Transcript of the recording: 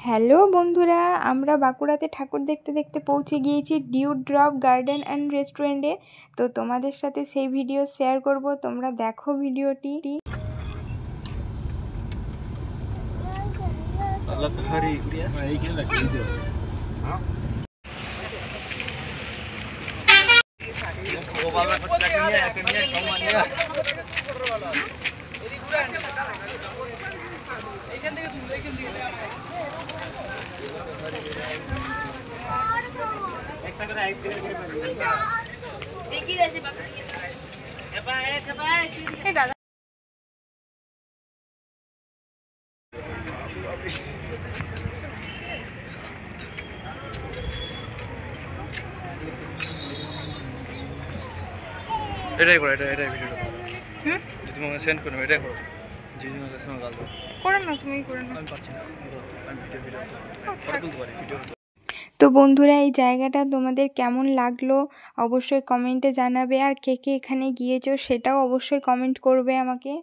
Hello বন্ধুরা, আমরা বাঁকুড়াতে ঠাকুর দেখতে দেখতে পৌঁছে গিয়েছি ডিউ ড্রপ গার্ডেন অ্যান্ড রেস্টুরেন্টে। তো তোমাদের সাথে সেই ভিডিও শেয়ার করব, তোমরা দেখো ভিডিওটি। এটাই করো, এটাই ভিডিওটা যদি তোমাকে সেন্ড করবো, এটাই করো। জিজুমাকে সঙ্গে গাল দাও। করো না, তুমি করো না। আমি পাচ্ছি না, আমি ভিডিও ফটো তুলতে পারি ভিডিও। তো বন্ধুরা, এই জায়গাটা তোমাদের কেমন লাগলো অবশ্যই কমেন্টে জানাবে, আর কে কে এখানে গিয়েছো সেটাও অবশ্যই কমেন্ট করবে আমাকে।